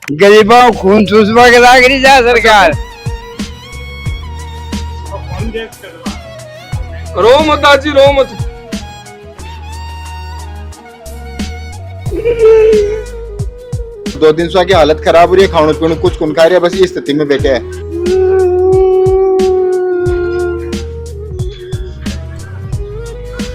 गरीबों को खून चूसवा के लाग रही जा सरकार। रो मत आजी, रो मत। दो दिन से की हालत खराब हो रही है, खाने पीने कुछ कौन खा रही है, बस इस स्थिति में बैठे हैं।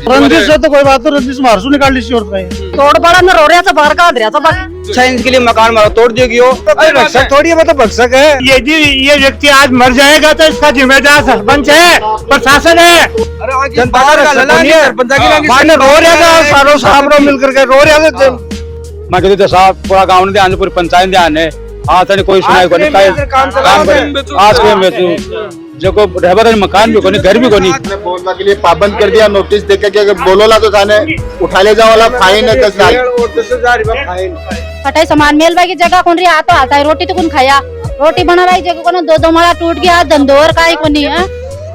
रंजिश से तो कोई बात नहीं, रंजिश मारसू निकाल ली और तोड़ पड़ा न रो रहा था, बाहर का रहा था बाकी 6 इंच के लिए मकान मारो तोड़ दियोगी हो। भक्षक थोड़ी है, मतलब भक्षक है ये व्यक्ति आज मर जाएगा तो इसका जिम्मेदार सरपंच है, प्रशासन है, जनता का रो रहा था सारों साहब मिलकर के रो रहा था। मैं कहती साहब पूरा गाँव ने ध्यान, पूरी पंचायत ध्यान है। हाँ तो कोई सुनाई को नहीं, आज को जो को रहबर मकान भी कोनी, घर भी कोनी। बोलने के लिए पाबंद कर दिया, नोटिस देके कि अगर बोलोला तो थाने उठा ले जाओ वाला फाइन है 10,000 फाइन। हटाई सामान मेल भाई की जगह कौन रही आता आता है, रोटी तो कौन खाया, रोटी बना रही जगह को दो माला टूट गया, धंधो और का नहीं है।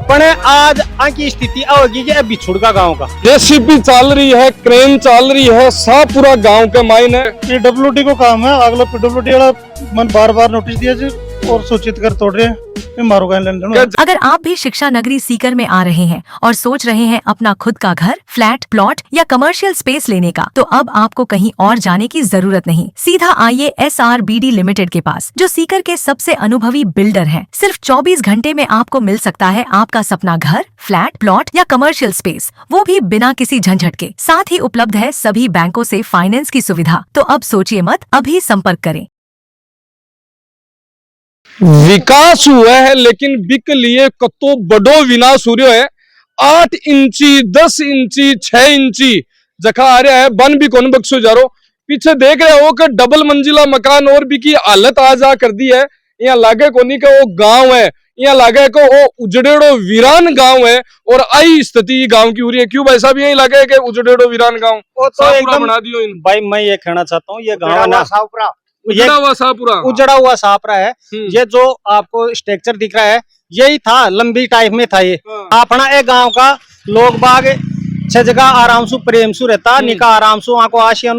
पर आज की स्थिति होगी कि बिछुड़ का गाँव का जेसीबी चल रही है, क्रेन चल रही है, सब पूरा गांव के माइन है। पीडब्ल्यूडी को काम है, अगला पीडब्ल्यूडी वाला मन बार बार नोटिस दिया जी और सूचित कर तोड़ रहे हैं। अगर आप भी शिक्षा नगरी सीकर में आ रहे हैं और सोच रहे हैं अपना खुद का घर, फ्लैट, प्लॉट या कमर्शियल स्पेस लेने का, तो अब आपको कहीं और जाने की जरूरत नहीं। सीधा आइए SRBD लिमिटेड के पास, जो सीकर के सबसे अनुभवी बिल्डर हैं। सिर्फ 24 घंटे में आपको मिल सकता है आपका सपना घर, फ्लैट, प्लॉट या कमर्शियल स्पेस, वो भी बिना किसी झंझट के। साथ ही उपलब्ध है सभी बैंकों से फाइनेंस की सुविधा। तो अब सोचिए मत, अभी संपर्क करें। विकास हुआ है लेकिन बिक लिए कतो बड़ो विनाश हो रहा है। 8 इंची 10 इंची 6 इंची जखा आ रहा है, बन भी कौन बख्शो जा रो। पीछे देख रहे हो कि डबल मंजिला मकान और भी की हालत आ जा कर दी है। यहाँ लागे कोनी का वो गांव है, यहाँ लागे को वो उजड़ेड़ो वीरान गांव है और आई स्थिति गांव की हो रही है। क्यों भाई साहब, यही लगे कि उजड़ेड़ो वीरान गांव तो एकदम बना दियो इन। भाई मैं ये कहना चाहता हूँ, ये गाँव ना उजड़ा हुआ साहपुरा, उजड़ा हुआ सापरा है। ये जो आपको स्ट्रक्चर दिख रहा है यही था, लंबी टाइप में था ये अपना। एक गांव का लोग बाग छह जगह आराम से प्रेम से रहता, निका आराम से वहां को आशिया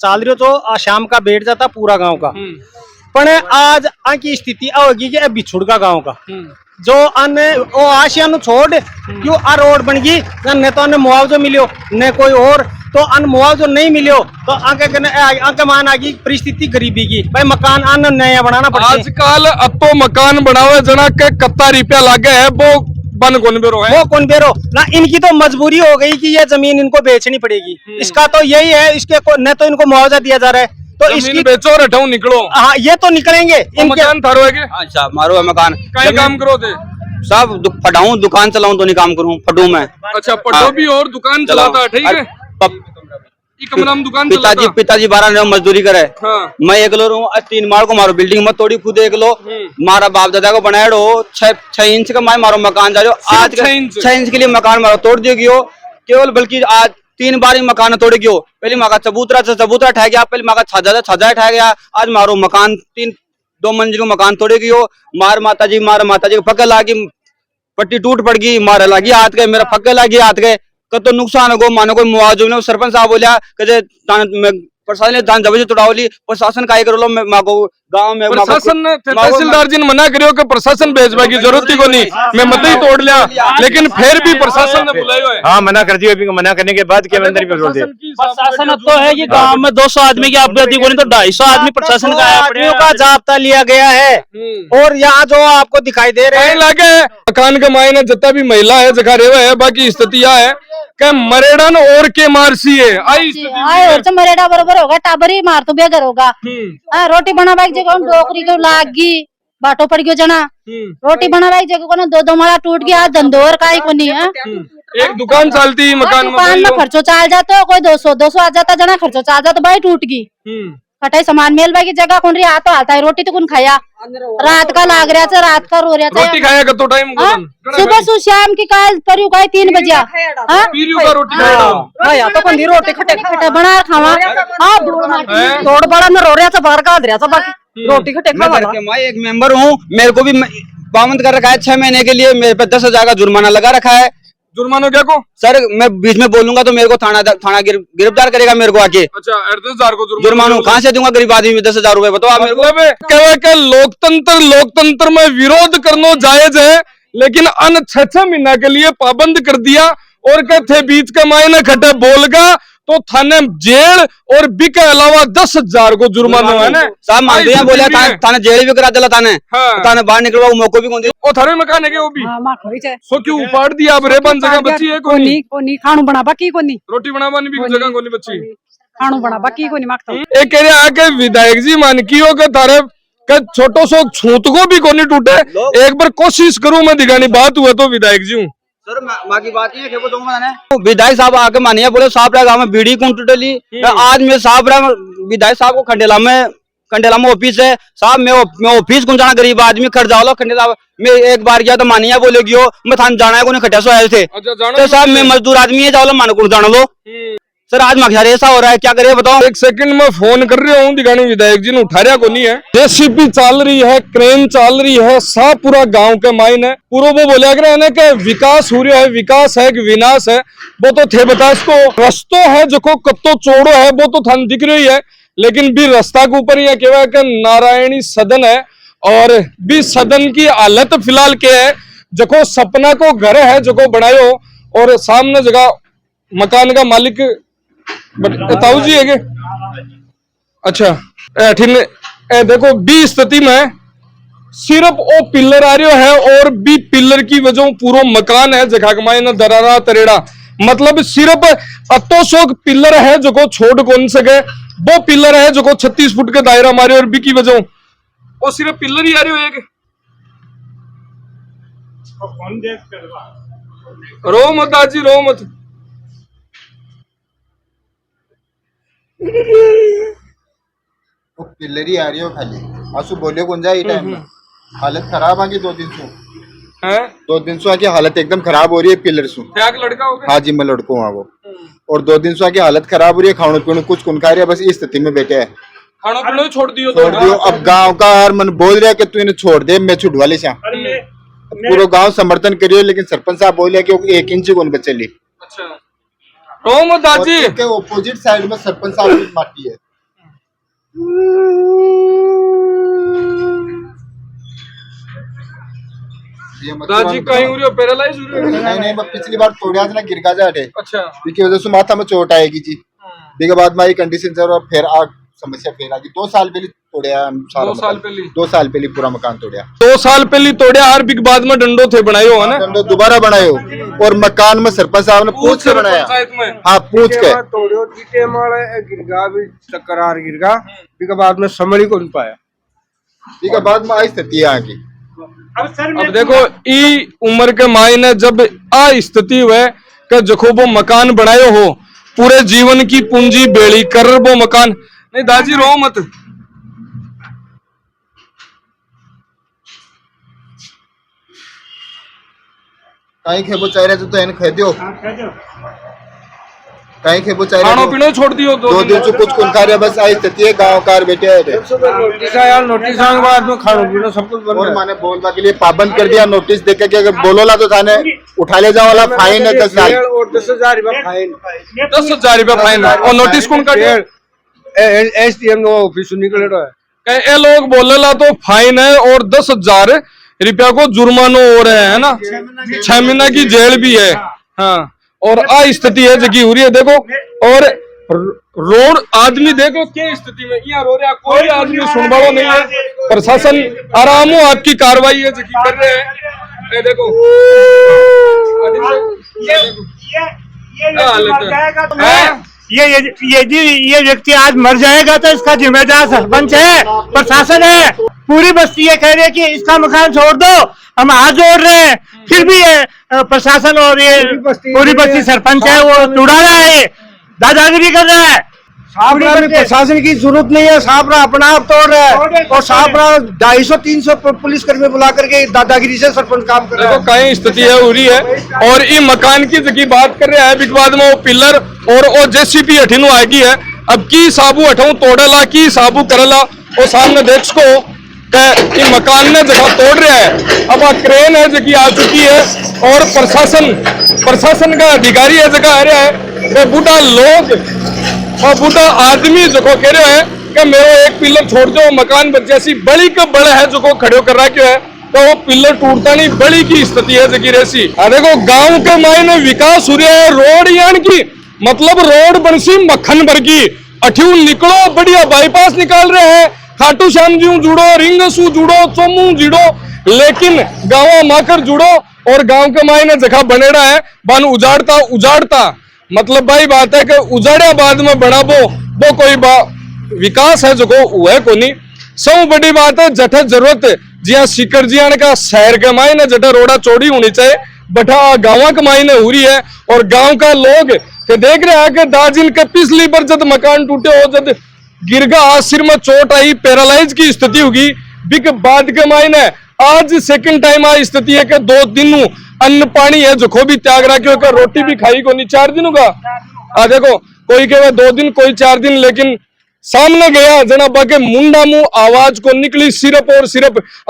चाल रही हो तो शाम का बैठ जाता पूरा गांव का। पर आज की स्थिति होगी कि बिछुड़ का गांव का जो अन्य वो आशिया छोड़ क्यों आ रोड बन गई, न तो अन्य मुआवजा मिलियो न कोई और, तो अन मुआवजा नहीं मिलियो तो आगे मान आ गई परिस्थिति गरीबी की। भाई मकान अन नया बनाना पड़ता है। आजकल अब तो मकान बनावे जना के कत्ता रुपया लागे है, वो बन कौन बेरो है, वो कौन बेरो ना। इनकी तो मजबूरी हो गई कि ये जमीन इनको बेचनी पड़ेगी। इसका तो यही है, इसके न तो इनको मुआवजा दिया जा रहा है तो इसकी बेचो और हटाओ निकलो। हाँ ये तो निकलेंगे। मकान थारो है के? अच्छा मारो है मकान, कई काम करो थे सब फटाऊं दुकान चलाऊं तो नहीं काम करूं, फटू मैं। अच्छा पटो भी और दुकान चलाता, ठीक है। दुकान पिताजी 12 मजदूरी करे। हाँ। मैं एकलो रहूं, 3 माल को मारो बिल्डिंग मत तोड़ी, खुद एकलो मारा बाप दादा को बनाए 6 इंच का मारो मकान जा रहे हो। आज 6 इंच के लिए मकान मारो तोड़ दियोगी हो केवल, बल्कि आज 3 बार ही मकान तोड़ गयो। पहले माँ का चबूतरा ठह गया, पहले माँ का छजा ठह गया, आज मारो मकान 2 मंजिल को मकान तोड़े गयो। मार माता जी को फक्के लागी, पट्टी टूट पड़ गई, मार लगी हाथ गए, मेरा फक्के लगी हाथ गए, तो नुकसान हो मानो कोई मुआवजा। सरपंच साहब बोलिया प्रशासन ने दान जबरदस्ती तोड़ावली, प्रशासन का करो माँ को गाँव में प्रशासन ने तहसीलदार जी ने मना करियो कि प्रशासन भेजवा की जरूरत ही को नहीं, मैं मत ही तोड़ लिया, लेकिन फिर भी प्रशासन ने बुलाया है। हाँ मना कर दिया, मना करने के बाद क्या अंदर भी प्रशासन तो है कि गांव में 200 आदमी की आबादी को नहीं तो 250 आदमी प्रशासन का जाब्ता लिया गया है। और यहाँ जो आपको दिखाई दे रहे हैं लगे मकान के मायने जितना भी महिला है जगह रेवा है, बाकी स्थिति है मरेड़न और के मारसी है आई मरेड़ा बरोबर होगा, टाबरी मार तो बेगर होगा। रोटी बना बाइक जगह डोकरी को लाग गई, बाटो पड़ गयो जना। रोटी बना बाइक जगह को 2 माला टूट गया, धंधो और का नहीं है। एक दुकान चलती मकान में खर्चो चाल जाता, कोई 200 आ जाता जना, खर्चो चाल जाता भाई टूट गई। हटाई सामान मेल भाई की जगह कौन रही आता आता है, रोटी तो कौन खाया, रात का लाग रहा था, रात का रो रहा था। रोटी खाया कतो टाइम सुबह सु शाम की काल परियो का 3 बजे रोटी खाया तो कौन रोटी खटे खटे बना खावा। तोड़ बड़ा न रो रहा था, बाहर का रहा था, बाकी रोटी खटे खावा। मैं एक मेंबर हूँ, मेरे को भी पाबंद कर रखा है 6 महीने के लिए, मेरे पे 10,000 का जुर्माना लगा रखा है। जुर्माना क्या को? सर मैं बीच में बोलूंगा तो मेरे को थाना गिरफ्तार करेगा मेरे को आके। अच्छा 10,000 को जुर्माना कहाँ से दूंगा गरीब आदमी में 10,000 रुपए? बताओ आप मेरे को। मतलब लोकतंत्र में विरोध करना जायज है, लेकिन अन 6 महीना के लिए पाबंद कर दिया और कहते बीच के मायने खटे बोलगा तो थाने जेल और बी के अलावा 10,000 को जुर्माना है ना। साहब मानते हैं, बोले थाने जेल भी करा दिला थाने। थाने बाहर निकलवा मौको भी कौन? ओ थारे मकान है के वो भी? सो क्यों उपाड़ दिया? अब रेबन जगह बची है कोनी? कोनी खाणू बनाबा की कोनी, रोटी बनावानी भी जगह कोनी बची, खाणू बनाबा की कोनी मांगता। ए कह रहे आके विधायक जी मान कियो के थारे के छोटो सो छूत को भी कोनी टूटे। एक बार कोशिश करूं मैं दिखानी, बात हुआ तो विधायक जी हूँ सर माँ की बात नहीं है। विधायक साहब आके मानिए, बोले साहब रहा गाँव में बीड़ी कौन टूटली। आज मैं साहब रहा विधायक साहब को खंडेला में ऑफिस है साहब, मैं ऑफिस कौन जाना, गरीब आदमी खड़ जाओ खंडेला। मैं एक बार गया तो मानिया बोलेगी मैं थान जाना है, खटिया सो आए थे। तो साहब मैं मजदूर आदमी है, जाओ मान को जाना लो। सर आज मखियार ऐसा हो रहा है, क्या करे बताओ। एक सेकंड में फोन कर रहा हूँ, दिखानी विधायक जी ने उठा रहा को नहीं है। जेसीबी चल रही है, क्रेन चल रही है, सब पूरा गांव के माइन है। पूरा वो बोलिया कर रहे हैं विकास हो रहा है, विकास है कि विनाश है वो तो थे बता। इसको रस्तो है जो कत्तो चौड़ो है वो तो थान दिख रही है, लेकिन भी रास्ता के ऊपर यह कहवा कि नारायणी सदन है और भी सदन की हालत फिलहाल क्या है। जो सपना को घर है जो बनायो और सामने जगह मकान का मालिक ताऊ जी है के? अच्छा देखो बी स्थिति में सिर्फ ओ पिलर आ रहा है और बी पिलर की वजह पूरा मकान है जगह कमाए दरारा तरेड़ा। मतलब सिर्फ अतोशोक पिलर है जो को छोड़ कौन सके, वो पिलर है जो को 36 फुट के दायरा मारे और बी की वजह वो सिर्फ पिलर ही आ रहे हो। रो मत आजी रो मत। पिल्लरी आ रही हो खाली आंसू बोलियो कौन जाए टाइम में। हालत खराब आगे 2 दिन से है, 2 दिन से आके हालत एकदम खराब हो रही है पिलर से। लड़का हो गया? हाँ जी मैं लड़को हूँ वो, और 2 दिन से आके हालत खराब हो रही है। खाने पीने कुछ कौन खा रही है, बस इस स्थिति में बैठे है। खाना पीना छोड़ दियो अब गाँव का हर मन बोल रहा है कि तू इन्हें छोड़ दे, मैं छुड़वा ले। पूरा गाँव समर्थन करियो, लेकिन सरपंच साहब बोले कि 1 इंच कौन बचे ली। अच्छा रो दादी के ऑपोजिट साइड में सरपंच साहब की माटी है। दादी कहीं हो रही हो, पैरालाइज हो रही हो? नहीं मैं पिछली बार तोड़िया था ना, गिरगा जाटे। अच्छा इसकी वजह से माथा में चोट आएगी जी। इसके बाद में कंडीशन से फिर समस्या फिर आ गई। 2 साल पहले तोड़िया, 2 साल पहले पूरा मकान तोड़िया। 2 साल पहले तोड़िया, हर बिग बाद में डंडो थे बनायो है ना, डंडो दोबारा बनायो और मकान में सरपंच साहब ने पूछ के बनाया। हाँ पूछ के तोड़ियो गिरगा भी तकरार गिरगा, इसके बाद में संभली को नहीं पाया। इसके बाद में आई स्थिति आ गई। अब देखो ई उम्र के मायने जब आ स्थिति हुए कि जखो वो मकान बनायो हो, पूरे जीवन की पूंजी बेड़ी कर वो मकान। नहीं दादी रो मत। कहीं खेबो चाह रहे तो इन खेदियो, कहीं खेबो चाह खानो पीनो छोड़ दियो। 2 दिन से कुछ कौन खा रहे, बस आई स्थिति है। गाँव कार बैठे है नोटिस आया, नोटिस आने के बाद में खानो पीनो सब कुछ बंद है। माने बोलवा के लिए पाबंद कर दिया। नोटिस देके कि अगर बोलोला तो थाने उठा ले जाओ वाला फाइन है 10 साल और 10,000 रुपया फाइन। 10,000 रुपया फाइन और नोटिस कौन काटे? SDM ऑफिस निकले रहा है। ये लोग बोलेला तो फाइन है और 10,000 रुपया को जुर्मानो हो रहे है ना, 6 महीना की जेल भी है। हाँ और आ स्थिति है जगी हो रही है देखो। और रोड आदमी देखो क्या स्थिति में यहाँ रो रहा, कोई आदमी सुनवाड़ो नहीं है। प्रशासन आराम हो आपकी कार्रवाई है जगी कर रहे हैं। ये देखो ये व्यक्ति आज मर जाएगा तो इसका जिम्मेदार सरपंच है, प्रशासन है। पूरी बस्ती ये कह रही है कि इसका मकान छोड़ दो, हम हाथ जोड़ रहे हैं, फिर भी ये प्रशासन और ये पूरी बस्ती सरपंच है वो टुड़ा रहा है, दादागिरी कर रहा है। साहबरा में प्रशासन की जरूरत नहीं है, साहबरा अपना आप तोड़ रहा है और साहबरा 250-300 पुलिस कर्मी बुला करके दादागिरी से सरपंच काम कर रहा है। देखो कहीं स्थिति है हो रही है और ये मकान की बात कर रहे हैं। बिग बाद में वो पिलर और वो जेसीबी हठीनु आएगी है। अब की साबू हटाऊ तोड़ेला की साबू करेला और सामने देख को ये मकान ने जगह तोड़ रहा है। अब क्रेन है जो आ चुकी है और प्रशासन प्रशासन का अधिकारी है जगह आ रहा है, वो बूढ़ा लोग और बूढ़ा आदमी जो कह रहे है कि मेरे एक पिलर छोड़ दो, मकान बच जैसी बड़ी का बड़ा है जो को खड़े कर रहा क्यों है, तो वो पिलर टूटता नहीं, बड़ी की स्थिति है जगी रेसी। देखो गांव के मायने विकास हो रहा है, रोड यान की मतलब रोड बनसी मक्खन वर्गी, अठ्यू निकलो बढ़िया बाईपास निकाल रहे हैं, खाटू श्याम जी जुड़ो, रिंगसू जुड़ो, चोमू जुड़ो, लेकिन गाँव माकर जुड़ो और गांव के मायने जगह बनेड़ा है बन उजाड़ता मतलब भाई बात है कि उजाड़िया बाद में बनाबो वो कोई विकास है जो को है को नहीं। सब बड़ी बात है जठ जरूरत जिया सीकर जिया का शहर के मायने जठ रोड़ा चौड़ी होनी चाहिए, बटा गाँव के मायने हो रही है और गांव का लोग के देख रहे हैं कि दाजिन के पिछली बार जब मकान टूटे हो, जब गिरगा सिर में चोट आई, पैरालाइज की स्थिति होगी, बिक बाद के मायने आज सेकंड टाइम आ स्थिति है कि 2 दिन अन्न पानी है जो को भी त्याग रहा क्योंकि रोटी भी खाई को नहीं 4 दिनों का। देखो कोई कहे 2 दिन कोई 4 दिन, लेकिन सामने गया जना बाके मुंडा मुंह आवाज को निकली, सिर्फ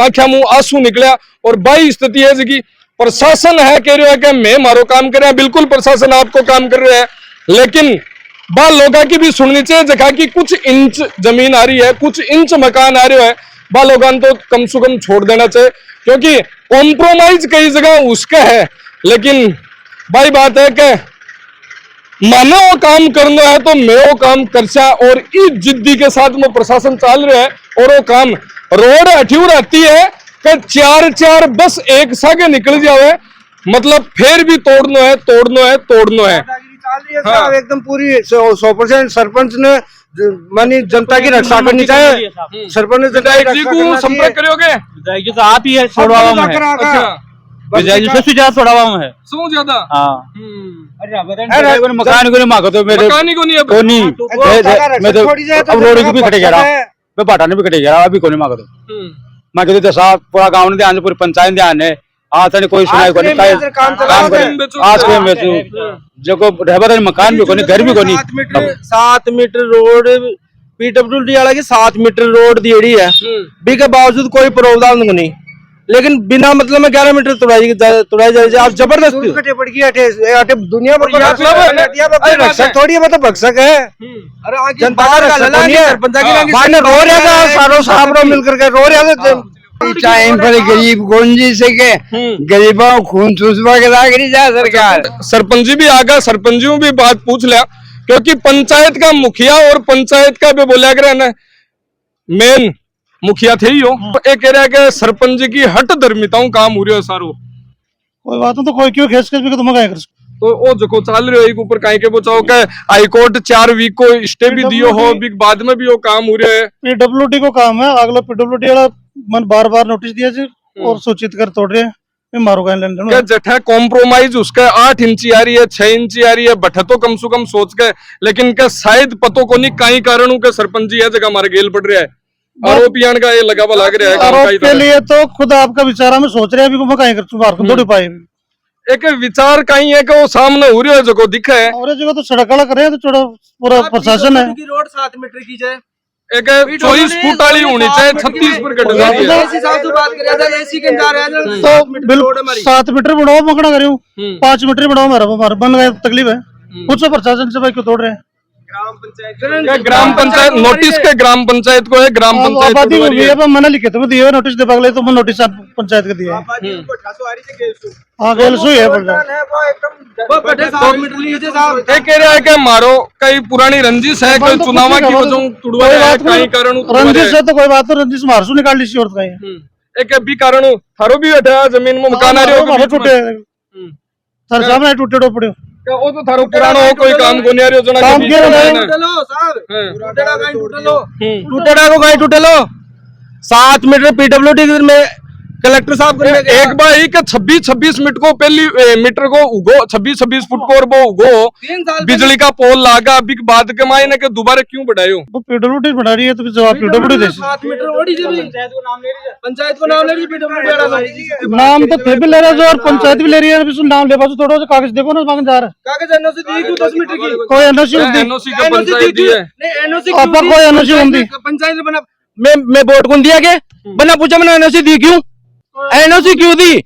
आंखा मुंह आंसू निकला और बाई स्थिति है जी प्रशासन है कह रहे है कि मैं मारो काम कर रहे हैं, बिल्कुल प्रशासन आपको काम कर रहे हैं, लेकिन बाल लोगों की भी सुननी चाहिए जगह की कुछ इंच जमीन आ रही है, कुछ इंच मकान आ रहे है, बाल लोगों तो कम से कम छोड़ देना चाहिए क्योंकि कॉम्प्रोमाइज कई जगह उसका है, लेकिन भाई बात है कि मानो वो काम करना है तो मैं वो काम करसा और इस जिद्दी के साथ में प्रशासन चल रहा है और वो काम रोड अठ्यू रहती है कि 4 बस एक सागे निकल जावे, मतलब फिर भी तोड़ना है। हाँ। एकदम पूरी 100% सरपंच ने मानी जनता की रक्षा करनी चाहिए, सरपंच ने जनता की रक्षा करना संपर्क करोगे विधायक जी तो आप ही है, छोड़वा में विधायक जी सबसे ज्यादा छोड़वा में है, सो ज्यादा मकान को नहीं मांगो तो मेरे मकान को नहीं अब रोड भी कटे जा मैं बाटाने भी कटे जा अभी को नहीं मांगो तो मैं कहते साहब पूरा गाँव ने ध्यान, पूरी पंचायत ध्यान है, आज तक कोई सुनाई को नहीं, आज के बेचू जो को ढहबा मकान भी को नहीं, घर भी को नहीं। 7 मीटर रोड पीडब्ल्यूडी वाला की 7 मीटर रोड दियड़ी है, बी के बावजूद कोई प्रावधान नहीं, लेकिन बिना मतलब में 11 मीटर तुड़ाई जाए आप जबरदस्ती दुनिया भर थोड़ी है, मतलब भक्षक है जनता का रो रहा मिलकर के रो रहा टाइम पर गरीब गोंजी से के गरीबों खून चूसवा के लाग जा सरकार। सरपंच जी भी आगा, सरपंच जी भी बात पूछ लिया क्योंकि पंचायत का मुखिया और पंचायत का भी बोला कर ना मेन मुखिया थे ही हो, एक कह रहा है कि सरपंच जी की हट धर्मिताओं काम हो रही है सारो, कोई बात तो कोई क्यों खेस के तुम क्या कर तो वो जो चल रहे हो ऊपर कहीं के बचाओ के हाई कोर्ट 4 वीक को स्टे भी दियो हो, बाद में भी वो काम हो रहा है, पीडब्ल्यूडी को काम है, अगला पीडब्ल्यूडी वाला मन बार नोटिस दिया जी और सूचित कर तोड़ रहे हैं मारो क्या जठा कॉम्प्रोमाइज उसका 8 इंची आ रही है, 6 इंची आ रही है, बठा तो कम से कम सोच के, लेकिन क्या शायद पतो को नहीं कई कारणों के सरपंच जी है जगह हमारे गेल पड़ रहा है, आरोपियां का ये लगा लग रहा है आरोप के लिए तो खुद आपका विचार में सोच रहे हैं अभी कहीं कर थोड़ी पाए एक विचार कहीं है कि वो सामने हो रही है जो दिखा है और जगह तो सड़क करे तो थोड़ा पूरा प्रशासन है, रोड 7 मीटर की जाए एक 24 फुट वाली होनी चाहिए, 36 फुट कट जाती है तो 7 मीटर बढ़ाओ मकड़ा करो 5 मीटर बढ़ाओ हमारा बन गए तकलीफ है, कुछ प्रशासन से भाई क्यों तोड़ रहे हैं। ग्राम पंचायत नोटिस के ग्राम पंचायत को है, ग्राम पंचायत मना लिखे तो दिए नोटिस दे पगले तो नोटिस पंचायत के दिया हाँ गेलसू है कह रहा है कि मारो कई पुरानी रंजिश है, कोई चुनाव की वजह तुड़वा है, कई कारण रंजिश है तो कोई बात तो रंजिश मारसू निकाल ली और कहीं एक भी कारण थारो भी बैठा जमीन में मकान आ रहे हो टूटे सर साहब टूटे पड़े वो तो थारो पुराना हो कोई काम को नहीं आ रही हो जना टूटेड़ा को कहीं टूटे लो 7 मीटर पीडब्ल्यूडी में कलेक्टर साहब एक बार ही 26 मीटर को पहली मीटर को उगो 26 फुट को और वो उगो बिजली का पोल लागा, अभी बाद के मायने के दोबारा क्यों बढ़ायो वो पीडब्ल्यूडी बढ़ा रही है तो जवाब पीडब्ल्यूडी दे 7 मीटर ओडी पंचायत को नाम ले रही पीडब्ल्यूडी नाम तो फिर भी ले रहा है और पंचायत भी ले रही है, नाम ले पास थोड़ा कागज देखो ना मांग जा रहा है कागज एनओसी दी क्यों 10 मीटर की कोई एनओसी का पंचायत दी है नहीं एनओसी आपका कोई एनओसी होंगी पंचायत ने बना मैं वोट कौन दिया के बना पूछा मैंने एनओसी दी क्यों दी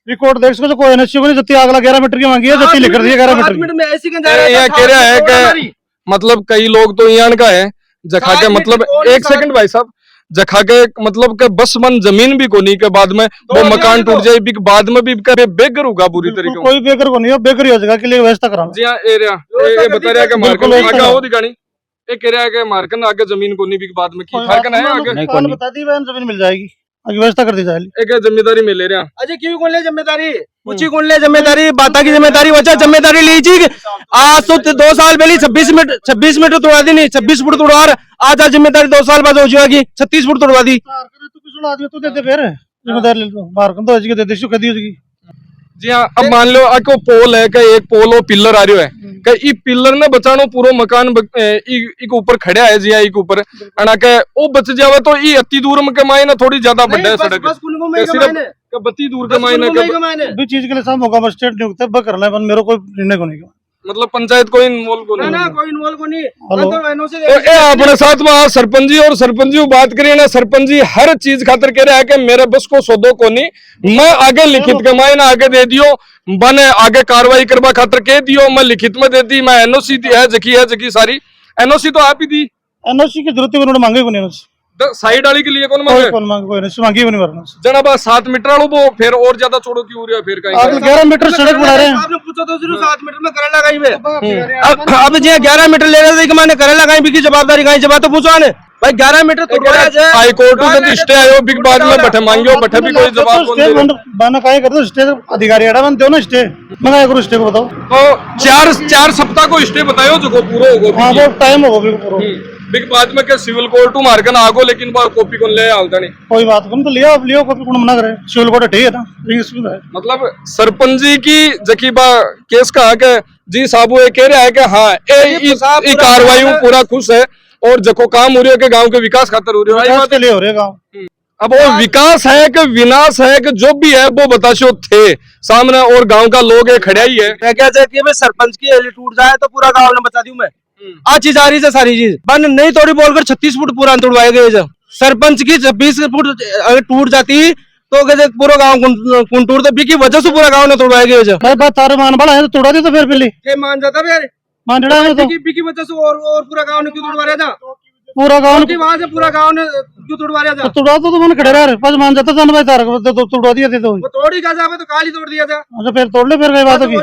रिकॉर्ड देख सको कोई एनएससी को नहीं जत्ती अगला 11 मीटर की मांगी है जत्ती लिख दी है 11 मीटर में ऐसी यह कह रहा है कि मतलब कई लोग तो यहाँ का है जखा के मतलब एक सेकंड भाई साहब जखा के मतलब के बस मन जमीन भी कोनी के बाद में वो मकान टूट जाए भी बाद में भी बेघर होगा बुरी तरीके कोई बेघर को नहीं है बेघर हो जगह के लिए व्यवस्था करा जी हाँ एरिया ये बता रहा है कि मार्कन आगे हो दिखानी ये कह रहा है कि मार्कन आगे जमीन कोनी भी बाद में की फर्क है आगे बता दी जमीन मिल जाएगी आगे व्यवस्था कर दी जाएगी एक जिम्मेदारी में ले रहे हैं अजय क्यों कौन ले जिम्मेदारी पूछी कौन ले जिम्मेदारी बाता की जिम्मेदारी वजह जिम्मेदारी लीजिए आज तो 2 साल पहले 26 मीटर तोड़ा दी नहीं 26 फुट तोड़वा आज जिम्मेदारी 2 साल बाद हो जाएगी 36 फुट तोड़वा दी तू दे दे फिर जिम्मेदारी मार्कन तो दे दे कदी होगी जी हाँ अब मान लो को पोल है कि एक पोल और पिलर आ रही है कि ई पिलर ने बचानो पूरा मकान एक ऊपर खड़ा है जी एक ऊपर अना के वो बच जावे तो ई अति दूर में के मायने थोड़ी ज्यादा बड़ा है सड़क सिर्फ बत्ती दूर के मायने भी चीज के लिए सब होगा स्टेट नियुक्त है कर ले मेरे कोई निर्णय को नहीं मतलब पंचायत कोई इन्वॉल्व को नहीं ना कोई इन्वॉल्व को नहीं अपने साथ में सरपंच जी और सरपंच जी बात करिए ना सरपंच जी हर चीज खातर कह रहा है कि मेरे बस को सौदो को नहीं मैं आगे लिखित के मायने आगे दे दियो बने आगे कार्रवाई करवा खातर कह दियो मैं लिखित में दे दी मैं एनओसी दी है जकी सारी एनओसी तो आप ही दी एनओसी की जरूरत उन्होंने मांगे को नहीं साइड वाली के लिए कौन मांगी नहीं वरना जनाब 7 मीटर वालों वो फिर और ज्यादा छोड़ो क्यों रहा फिर कहीं 11 मीटर सड़क बना रहे हैं आपने पूछा तो सिर्फ 7 मीटर में करे लगाई में अब जी 11 मीटर ले रहे थे कि मैंने करे लगाई भी की जवाबदारी कहीं जवाब तो पूछो ने भाई 11 मीटर तोड़वाया जाए हाई कोर्ट में स्टे आयो बिग बाद में बैठे मांगियो बैठे भी कोई जवाब कौन दे बना काहे कर दो स्टे अधिकारी एड़ा बन दो ना स्टे मैं करो स्टे को बताओ तो 4 सप्ताह को स्टे बतायो जो पूरा होगा हां वो टाइम होगा पूरा बिग बाद में के सिविल कोर्ट मार्कन आगो लेकिन बार कॉपी कौन ले आलता नहीं कोई बात कौन तो लिया अब लियो कॉपी कौन मना करे सिविल कोर्ट ठीक है ना मतलब सरपंच जी की जकीबा केस कहा के जी साहब ये कह रहा है कि हाँ ये कार्रवाई पूरा खुश है और जको काम हो रही है कि गांव के विकास खातर हो रही है के लिए हो रहे गाँव अब वो विकास है कि विनाश है कि जो भी है वो बताशो थे सामने और गांव का लोग है खड़ा ही है क्या चाहती है सरपंच की एली टूट जाए तो पूरा गाँव ने बता दूं मैं आज चीज आ रही है सारी चीज बन नहीं थोड़ी बोलकर 36 फुट पूरा तोड़वाए गए जब सरपंच की 26 फुट अगर टूट जाती तो पूरा गाँव कौन टूटता की वजह से पूरा गाँव ने तोड़वाए गए जब बात तारे मान बड़ा है तो तोड़ा दे तो फिर पहले मान जाता फिर मान डरा है तो की वजह से और पूरा गाँव ने क्यों तोड़वा रहा था पूरा गाँव वहां से पूरा गाँव ने क्यों तोड़वा रहा था तोड़ा तो मैंने खड़े रहा बस मान जाता था भाई तार तोड़ा दिया थे तो तोड़ ही कैसा तो काली तोड़ दिया था अच्छा फिर तोड़ ले फिर कई बात होगी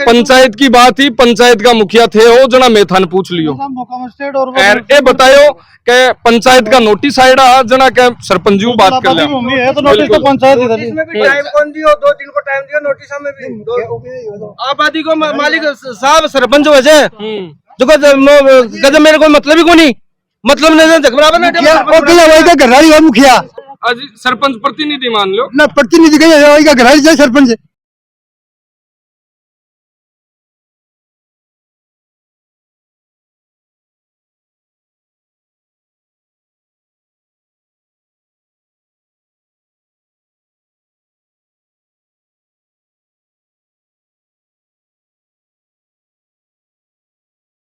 पंचायत की बात ही पंचायत का मुखिया थे हो जना मेथान पूछ लियो ये बतायो के पंचायत का नोटिस आएगा जना के सरपंच जी बात कर ले तो नोटिस तो पंचायत टाइम कौन दियो 2-3 को टाइम दियो नोटिस में भी आबादी को मालिक साहब सरपंच वजह जो मेरे को मतलब ही को नहीं मतलब नहीं घराड़ी है मुखिया आज सरपंच प्रतिनिधि मान लो ना प्रतिनिधि का घराड़ी जाए सरपंच